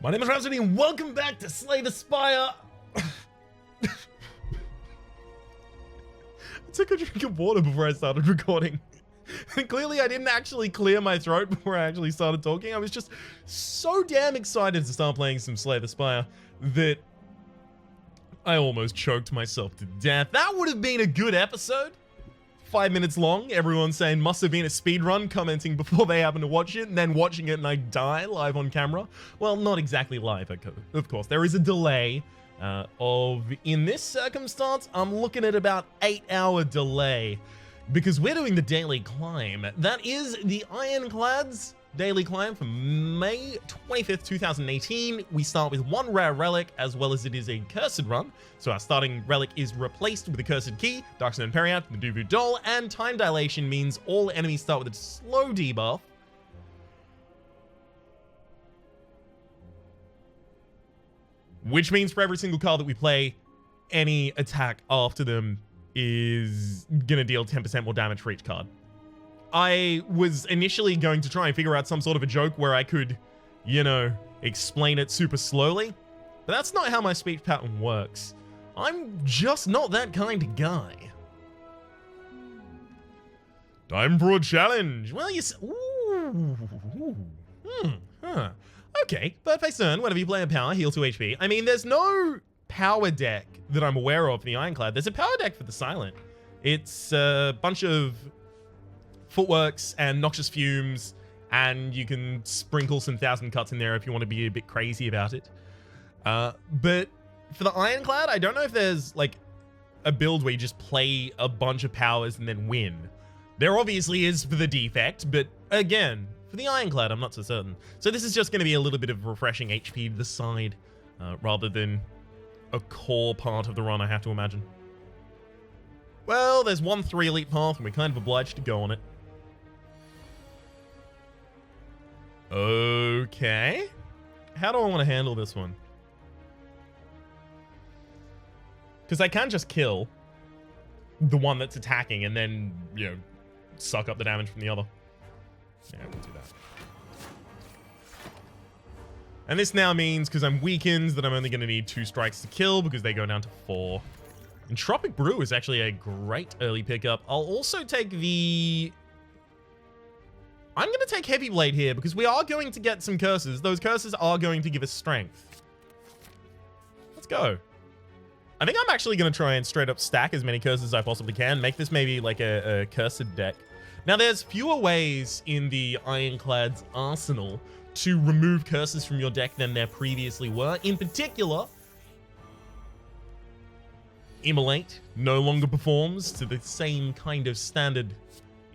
My name is Rhapsody and welcome back to Slay the Spire. I took a drink of water before I started recording. And clearly I didn't actually clear my throat before I actually started talking. I was just so damn excited to start playing some Slay the Spire that I almost choked myself to death. That would have been a good episode. 5 minutes long, everyone saying must have been a speed run, commenting before they happen to watch it, and then watching it and I die live on camera. Well, not exactly live, of course. There is a delay in this circumstance, I'm looking at about 8-hour delay because we're doing the daily climb. That is the Ironclad's daily climb for May 25th, 2018. We start with one rare relic, as well as it is a cursed run. So our starting relic is replaced with a cursed key, Darkstone Periapt, the Duvu Doll, and time dilation means all enemies start with a slow debuff. Which means for every single card that we play, any attack after them is gonna deal 10% more damage for each card. I was initially going to try and figure out some sort of a joke where I could, you know, explain it super slowly, but that's not how my speech pattern works. I'm just not that kind of guy. Time for a challenge. Well, Okay, third phase turn, whenever you play a power, heal 2 HP. I mean, there's no power deck that I'm aware of for the Ironclad. There's a power deck for the Silent. It's a bunch of footworks and noxious fumes, and you can sprinkle some 1,000 cuts in there if you want to be a bit crazy about it. But for the Ironclad, I don't know if there's like a build where you just play a bunch of powers and then win. There obviously is for the defect, but again, for the Ironclad, I'm not so certain. So this is just going to be a little bit of refreshing HP to the side, rather than a core part of the run, I have to imagine. Well, there's 1-3 elite path, and we're kind of obliged to go on it. Okay. How do I want to handle this one? Because I can just kill the one that's attacking and then, you know, suck up the damage from the other. Yeah, we'll do that. And this now means, because I'm weakened, that I'm only going to need 2 strikes to kill because they go down to 4. Entropic Brew is actually a great early pickup. I'll also take the... I'm going to take Heavy Blade here because we are going to get some curses. Those curses are going to give us strength. Let's go. I think I'm actually going to try and straight up stack as many curses as I possibly can. Make this maybe like a cursed deck. Now, there's fewer ways in the Ironclad's arsenal to remove curses from your deck than there previously were. In particular, Immolate no longer performs to the same kind of standard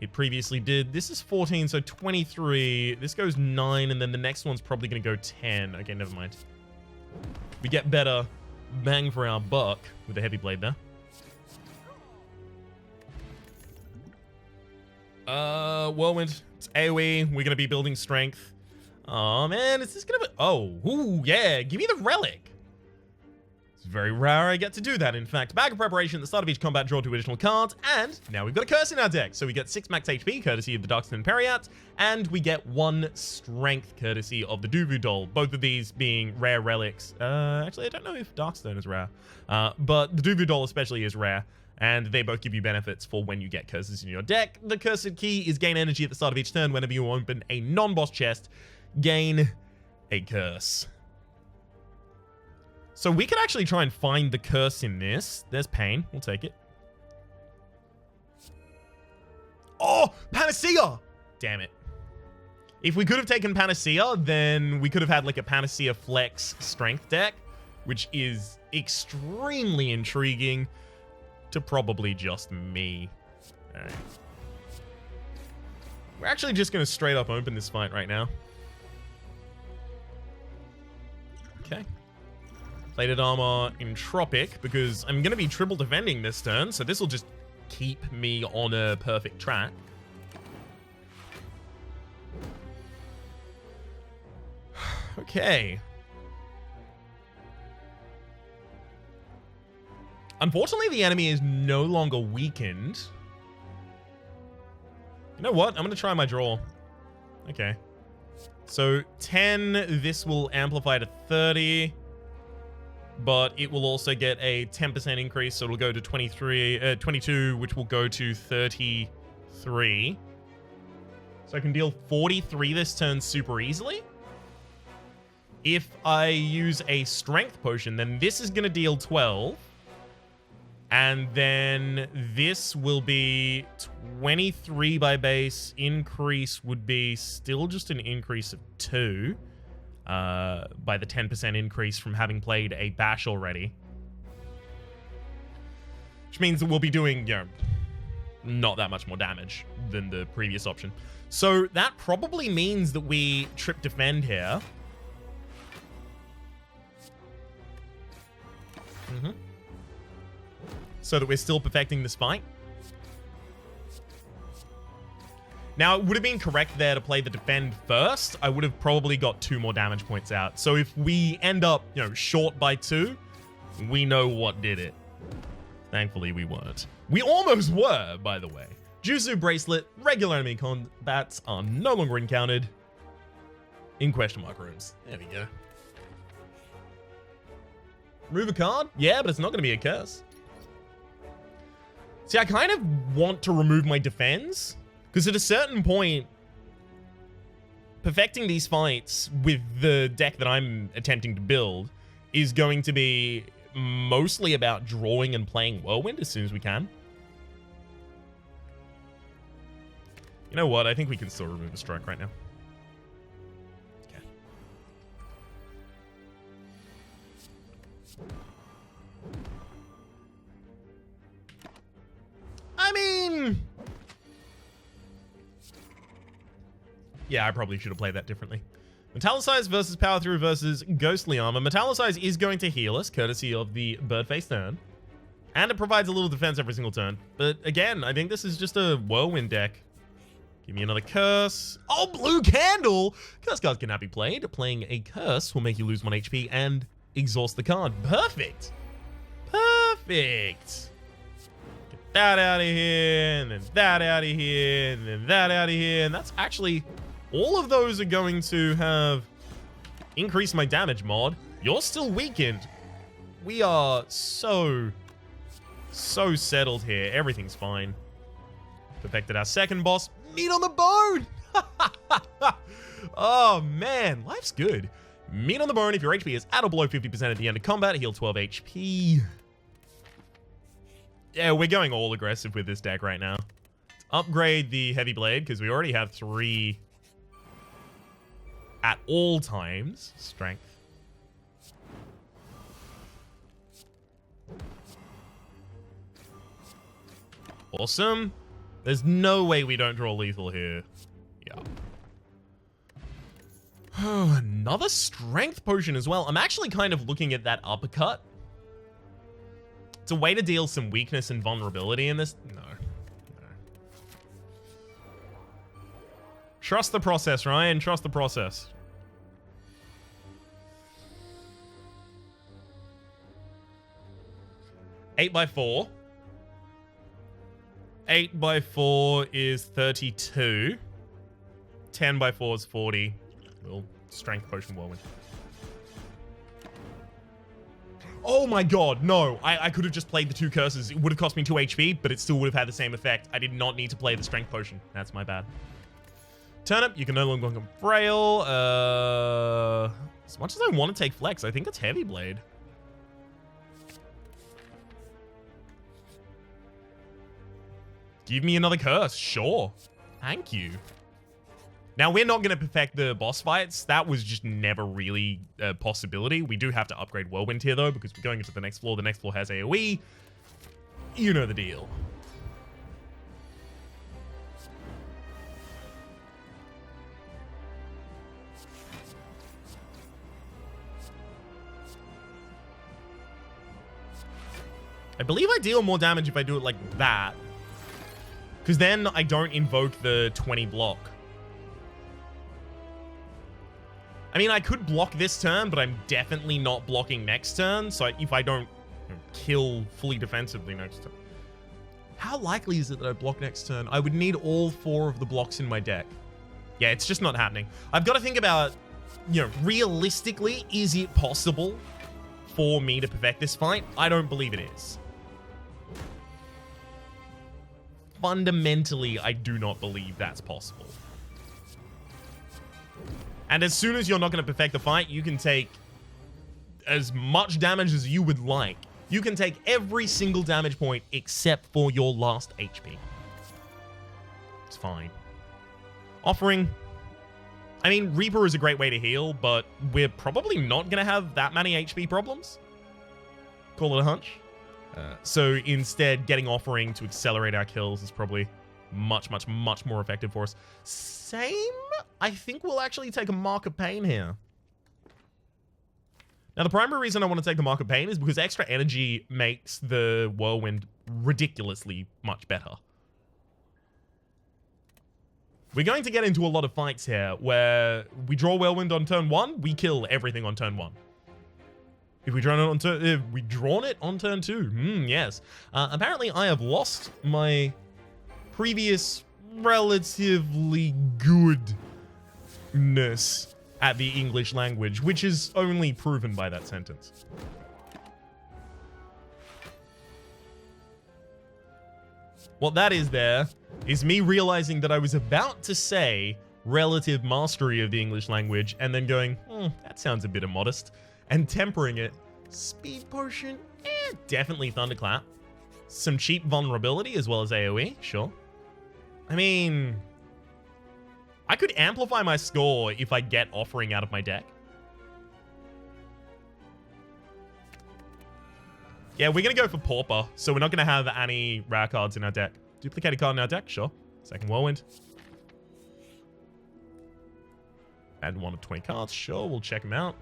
it previously did. This is 14, so 23. This goes 9, and then the next one's probably going to go 10. Okay, never mind. We get better bang for our buck with the Heavy Blade there. Whirlwind. It's AoE. We're going to be building strength. Oh, man. Is this going to be... Oh, ooh, yeah. Give me the relic. It's very rare I get to do that, in fact. Bag of Preparation at the start of each combat, draw 2 additional cards, and now we've got a curse in our deck. So we get 6 max HP, courtesy of the Darkstone Periapt, and we get 1 strength, courtesy of the Duvu Doll. Both of these being rare relics. Actually, I don't know if Darkstone is rare, but the Duvu Doll especially is rare, and they both give you benefits for when you get curses in your deck. The Cursed Key is gain energy at the start of each turn. Whenever you open a non-boss chest, gain a curse. So we could actually try and find the curse in this. There's Pain. We'll take it. Oh, Panacea! Damn it. If we could have taken Panacea, then we could have had like a Panacea Flex strength deck, which is extremely intriguing to probably just me. All right. We're actually just going to straight up open this fight right now. Okay. Plated armor, entropic, because I'm going to be triple defending this turn, so this will just keep me on a perfect track. Okay. Unfortunately, the enemy is no longer weakened. You know what? I'm going to try my draw. Okay. So 10, this will amplify to 30, but it will also get a 10% increase, so it'll go to 22, which will go to 33. So I can deal 43 this turn super easily. If I use a strength potion, then this is going to deal 12. And then this will be 23 by base. Increase would be still just an increase of 2 by the 10% increase from having played a bash already. Which means that we'll be doing, you know, not that much more damage than the previous option. So that probably means that we trip defend here. So that we're still perfecting this fight. Now, it would have been correct there to play the defend first. I would have probably got 2 more damage points out. So if we end up, you know, short by 2, we know what did it. Thankfully, we weren't. We almost were, by the way. Jutsu Bracelet, regular enemy combats are no longer encountered in question mark rooms. There we go. Remove a card? Yeah, but it's not going to be a curse. See, I kind of want to remove my defense, because at a certain point, perfecting these fights with the deck that I'm attempting to build is going to be mostly about drawing and playing Whirlwind as soon as we can. You know what? I think we can still remove a strike right now. Okay. I mean... yeah, I probably should have played that differently. Metallicize versus Power Through versus Ghostly Armor. Metallicize is going to heal us, courtesy of the Birdface turn. And it provides a little defense every single turn. But again, I think this is just a Whirlwind deck. Give me another curse. Oh, Blue Candle! Curse cards cannot be played. Playing a curse will make you lose 1 HP and exhaust the card. Perfect! Perfect! Get that out of here, and then that out of here, and then that out of here. And that's actually... all of those are going to have increased my damage mod. You're still weakened. We are so settled here. Everything's fine. Perfected our second boss. Meat on the bone! Oh, man. Life's good. Meat on the bone. If your HP is at or below 50% at the end of combat, heal 12 HP. Yeah, we're going all aggressive with this deck right now. Let's upgrade the Heavy Blade, because we already have 3 at all times. Strength. Awesome. There's no way we don't draw lethal here. Yeah. Another strength potion as well. I'm actually kind of looking at that uppercut. It's a way to deal some weakness and vulnerability in this. No. Trust the process, Ryan. Trust the process. Eight by 4. 8 by 4 is 32. 10 by 4 is 40. Well, strength potion whirlwind. Oh my god, no. I could have just played the 2 curses. It would have cost me 2 HP, but it still would have had the same effect. I did not need to play the strength potion. That's my bad. Turnip, you can no longer become frail. As much as I want to take flex, I think it's Heavy Blade. Give me another curse, sure. Thank you. Now, we're not going to perfect the boss fights. That was just never really a possibility. We do have to upgrade Whirlwind here, though, because we're going into the next floor. The next floor has AoE. You know the deal. I believe I deal more damage if I do it like that. Because then I don't invoke the 20 block. I mean, I could block this turn, but I'm definitely not blocking next turn. So if I don't kill fully defensively next turn. How likely is it that I block next turn? I would need all 4 of the blocks in my deck. Yeah, it's just not happening. I've got to think about, you know, realistically, is it possible for me to perfect this fight? I don't believe it is. Fundamentally, I do not believe that's possible. And as soon as you're not going to perfect the fight, you can take as much damage as you would like. You can take every single damage point except for your last HP. It's fine. Offering. I mean, Reaper is a great way to heal, but we're probably not going to have that many HP problems. Call it a hunch. So instead, getting Offering to accelerate our kills is probably much, much, much more effective for us. Same? I think we'll actually take a Mark of Pain here. Now, the primary reason I want to take the Mark of Pain is because extra energy makes the Whirlwind ridiculously much better. We're going to get into a lot of fights here where we draw Whirlwind on turn 1, we kill everything on turn 1. If we drawn it on turn 2, yes. Apparently, I have lost my previous relatively goodness at the English language, which is only proven by that sentence. What that is there is me realizing that I was about to say relative mastery of the English language and then going, that sounds a bit immodest, and tempering it. Speed potion, definitely thunderclap. Some cheap vulnerability as well as AoE, sure. I mean, I could amplify my score if I get Offering out of my deck. Yeah, we're going to go for Pauper, so we're not going to have any rare cards in our deck. Duplicated card in our deck, sure. Second Whirlwind. Add 1 of 20 cards, sure, we'll check them out.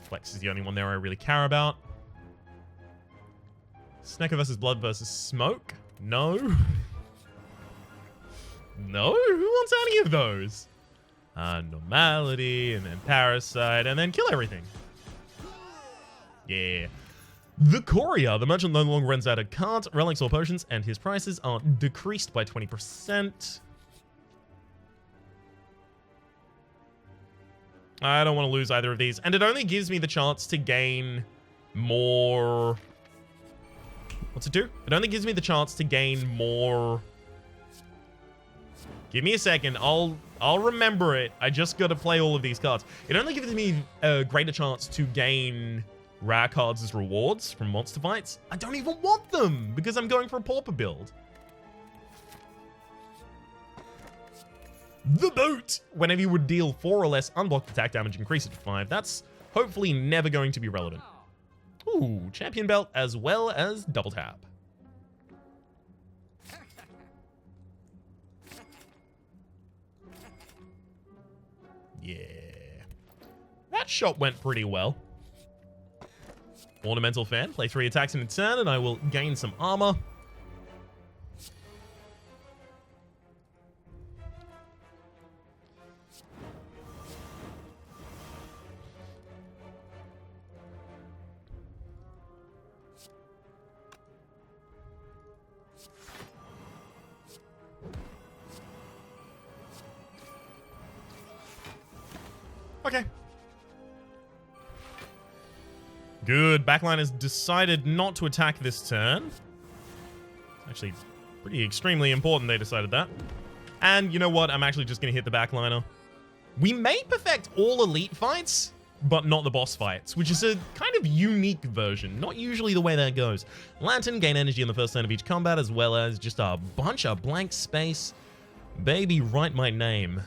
Flex is the only one there I really care about. Snecker versus Blood versus Smoke? No. No? Who wants any of those? Normality, and then Parasite, and then kill everything. Yeah. The Courier. The merchant no longer runs out of cards, relics, or potions, and his prices are decreased by 20%. I don't want to lose either of these. And it only gives me the chance to gain more... What's it do? It only gives me the chance to gain more... Give me a second. I'll remember it. I just got to play all of these cards. It only gives me a greater chance to gain rare cards as rewards from monster fights. I don't even want them because I'm going for a Pauper build. The Boot. Whenever you would deal 4 or less unblocked attack damage, increase it to 5. That's hopefully never going to be relevant. Ooh, Champion Belt as well as Double Tap. Yeah. That shot went pretty well. Ornamental Fan. Play 3 attacks in a turn and I will gain some armor. Okay. Good. Backline has decided not to attack this turn. Actually, pretty extremely important they decided that. And you know what? I'm actually just going to hit the backliner. We may perfect all elite fights, but not the boss fights, which is a kind of unique version. Not usually the way that goes. Lantern, gain energy in the first turn of each combat, as well as just a bunch of blank space. Baby, write my name.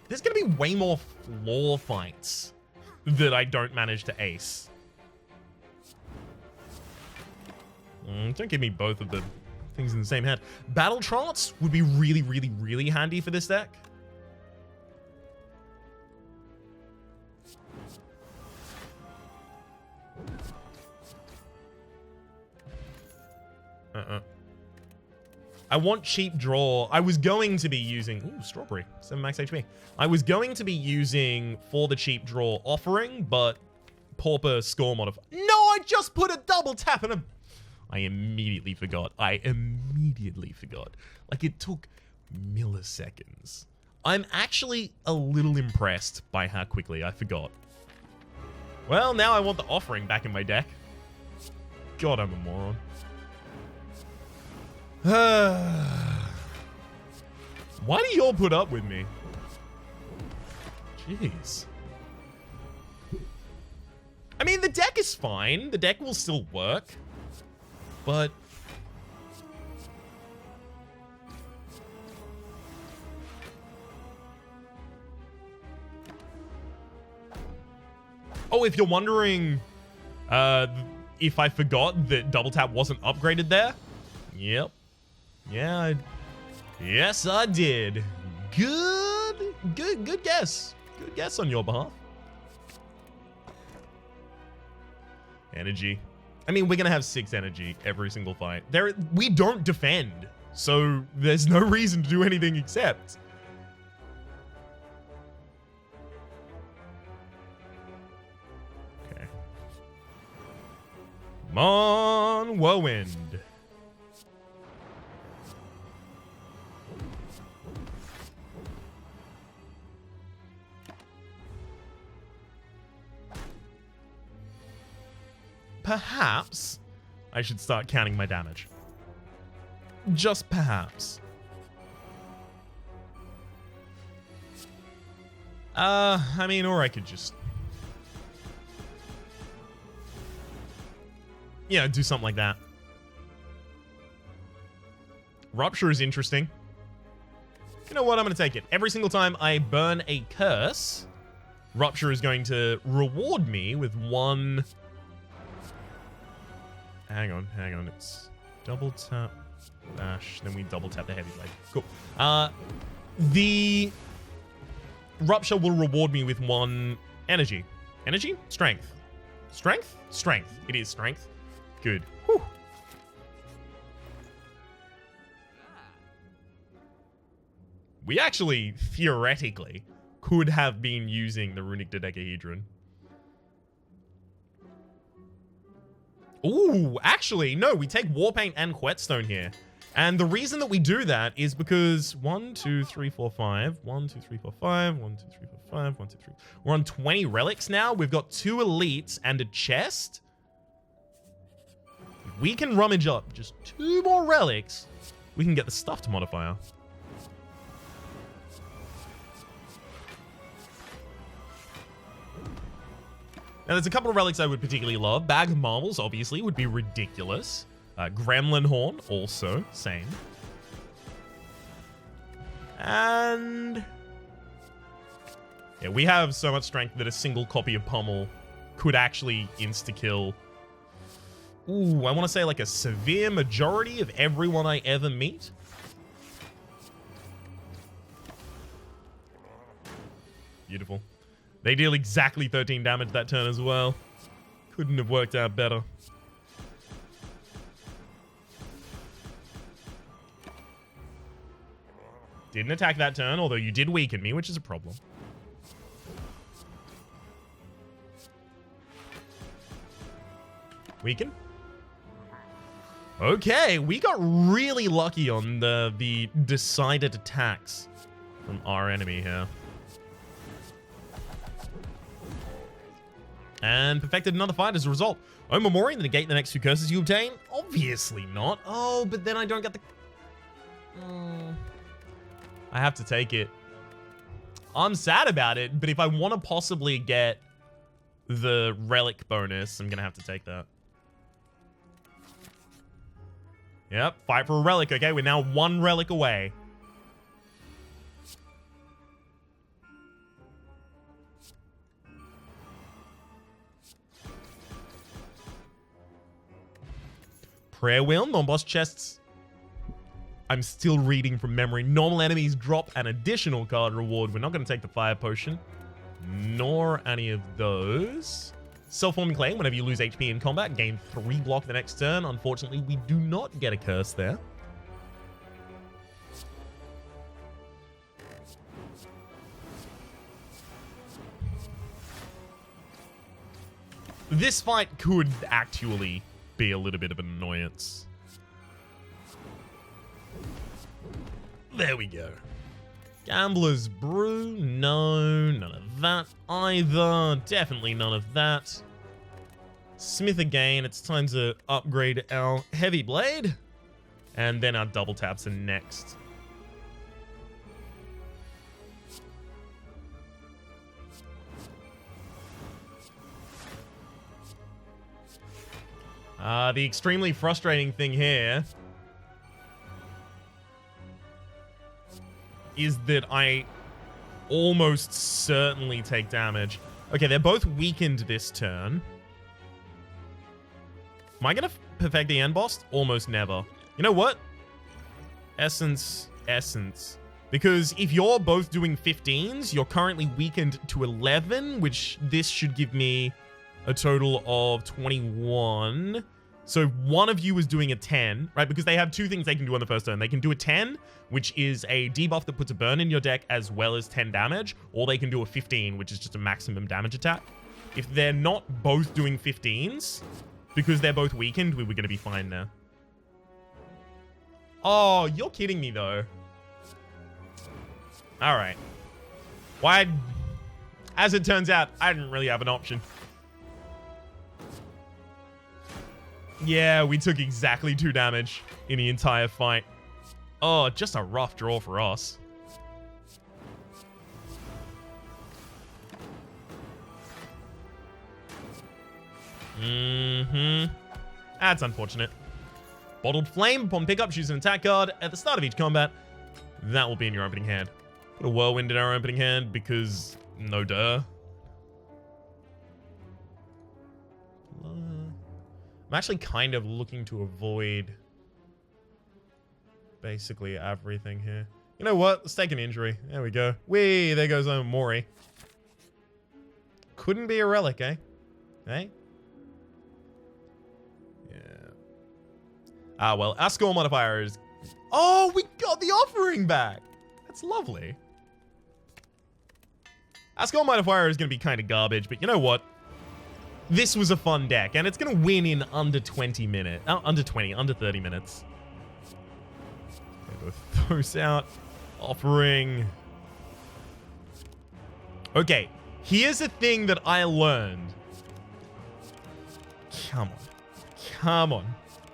There's going to be way more floor fights that I don't manage to ace. Don't give me both of the things in the same hand. Battle Trance would be really, really, really handy for this deck. I want cheap draw. I was going to be using... Ooh, Strawberry. 7 max HP. I was going to be using, for the cheap draw, Offering, but Pauper score modifier. No, I just put a double tap and I immediately forgot. Like, it took milliseconds. I'm actually a little impressed by how quickly I forgot. Well, now I want the offering back in my deck. God, I'm a moron. Why do you all put up with me? Jeez. I mean, the deck is fine. The deck will still work. But... oh, if you're wondering if I forgot that double tap wasn't upgraded there. Yep. Yeah. Yes, I did. Good guess. Good guess on your behalf. Energy. I mean, we're going to have 6 energy every single fight. We don't defend, so there's no reason to do anything except. Okay. Come on, Whirlwind. Perhaps I should start counting my damage. Just perhaps. I mean, or I could just... yeah, do something like that. Rupture is interesting. You know what? I'm going to take it. Every single time I burn a curse, Rupture is going to reward me with 1... hang on. It's double tap, dash, then we double tap the heavy blade. Cool. The Rupture will reward me with 1 energy. Energy? Strength. Strength? Strength. It is strength. Good. Whew. We actually, theoretically, could have been using the Runic Dodecahedron. Ooh, actually, no, we take Warpaint and Whetstone here. And the reason that we do that is because 1, 2, 3, 4, 5. 1, 2, 3, 4, 5. 1, 2, 3, 4, 5. 1, 2, 3. We're on 20 relics now. We've got 2 elites and a chest. If we can rummage up just 2 more relics, we can get the stuffed modifier. Now, there's a couple of relics I would particularly love. Bag of Marbles, obviously, would be ridiculous. Gremlin Horn, also, same. And... yeah, we have so much strength that a single copy of Pummel could actually insta-kill. Ooh, I want to say like a severe majority of everyone I ever meet. Beautiful. They deal exactly 13 damage that turn as well. Couldn't have worked out better. Didn't attack that turn, although you did weaken me, which is a problem. Weaken? Okay, we got really lucky on the decided attacks from our enemy here. And perfected another fight as a result. Omamori, negate the next 2 curses you obtain? Obviously not. Oh, but then I don't get the... I have to take it. I'm sad about it, but if I want to possibly get the relic bonus, I'm going to have to take that. Yep, fight for a relic. Okay, we're now 1 relic away. Prayer Wheel, non-boss chests. I'm still reading from memory. Normal enemies drop an additional card reward. We're not going to take the Fire Potion, nor any of those. Self-forming Claim, whenever you lose HP in combat, gain 3 block the next turn. Unfortunately, we do not get a curse there. This fight could actually be a little bit of an annoyance. There we go. Gambler's Brew? No, none of that either. Definitely none of that. Smith again. It's time to upgrade our Heavy Blade. And then our double taps are next. The extremely frustrating thing here is that I almost certainly take damage. Okay, they're both weakened this turn. Am I gonna perfect the end boss? Almost never. You know what? Essence. Because if you're both doing 15s, you're currently weakened to 11, which this should give me a total of 21. So one of you is doing a 10, right? Because they have two things they can do on the first turn. They can do a 10, which is a debuff that puts a burn in your deck as well as 10 damage, or they can do a 15, which is just a maximum damage attack. If they're not both doing 15s, because they're both weakened, we were going to be fine there. Oh, you're kidding me, though. All right. Why? As it turns out, I didn't really have an option. Yeah, we took exactly 2 damage in the entire fight. Oh, just a rough draw for us. That's unfortunate. Bottled Flame upon pickup, choose an attack card at the start of each combat. That will be in your opening hand. Put a Whirlwind in our opening hand because no duh. I'm actually kind of looking to avoid basically everything here. You know what? Let's take an injury. There we go. Whee! There goes Mori. Couldn't be a relic, eh? Eh? Yeah. Ah, well, our score modifier is... Oh, we got the offering back! That's lovely. Our score modifier is going to be kind of garbage, but you know what? This was a fun deck, and it's going to win in under 20 minutes. Under 30 minutes. Both those out. Offering. Okay, here's a thing that I learned. Come on. Come on.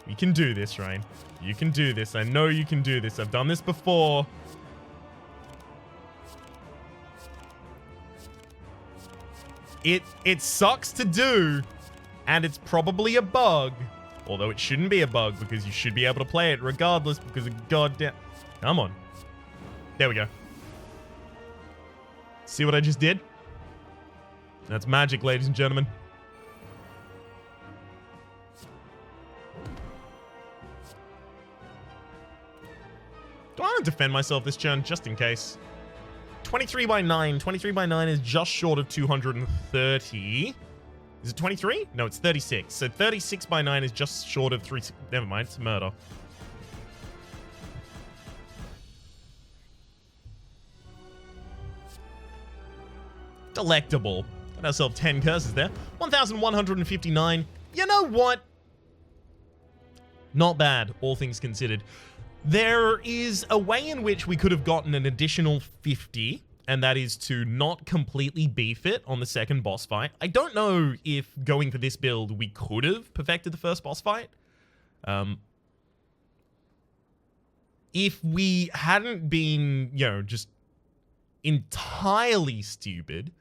You can do this, Ryan. You can do this. I know you can do this. I've done this before. It sucks to do, and it's probably a bug. Although it shouldn't be a bug, because you should be able to play it regardless, because of goddamn... Come on. There we go. See what I just did? That's magic, ladies and gentlemen. Do I want to defend myself this turn, just in case? 23 by 9. 23 by 9 is just short of 230. Is it 23? No, it's 36. So 36 by 9 is just short of 3... Never mind, it's murder. Delectable. Got ourselves 10 curses there. 1,159. You know what? Not bad, all things considered. There is a way in which we could have gotten an additional 50, and that is to not completely beef it on the second boss fight. I don't know if going for this build, we could have perfected the first boss fight. If we hadn't been, you know, just entirely stupid,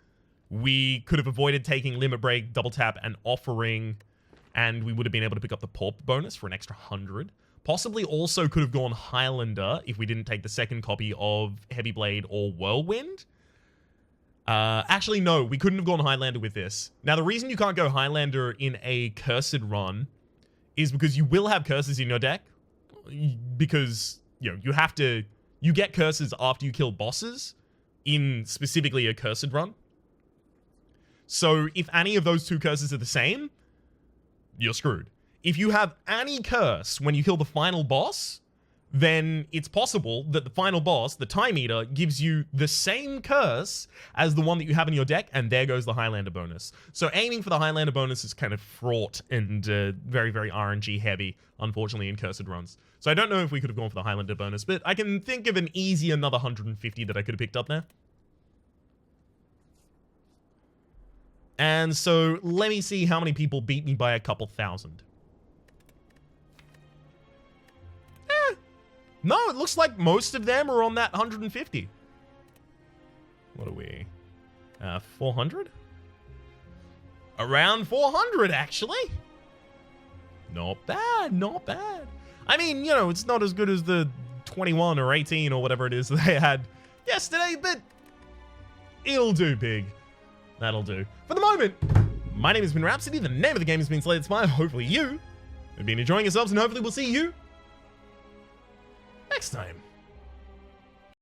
we could have avoided taking Limit Break, Double Tap, and Offering, and we would have been able to pick up the Pauper bonus for an extra 100. Possibly also could have gone Highlander if we didn't take the second copy of Heavy Blade or Whirlwind. Actually, no, we couldn't have gone Highlander with this. Now, the reason you can't go Highlander in a Cursed run is because you will have curses in your deck. Because, you know, you get curses after you kill bosses in specifically a Cursed run. So if any of those two curses are the same, you're screwed. If you have any curse when you kill the final boss, then it's possible that the final boss, the Time Eater, gives you the same curse as the one that you have in your deck, and there goes the Highlander bonus. So aiming for the Highlander bonus is kind of fraught and very, very RNG heavy, unfortunately, in cursed runs. So I don't know if we could have gone for the Highlander bonus, but I can think of an easy another 150 that I could have picked up there. And so let me see how many people beat me by a couple thousand. No, it looks like most of them are on that 150. What are we? 400? Around 400, actually. Not bad, not bad. I mean, you know, it's not as good as the 21 or 18 or whatever it is that they had yesterday, but it'll do, big. That'll do. For the moment, my name has been Rhapsody. The name of the game has been Spire. Hopefully you have been enjoying yourselves, and hopefully we'll see you next time.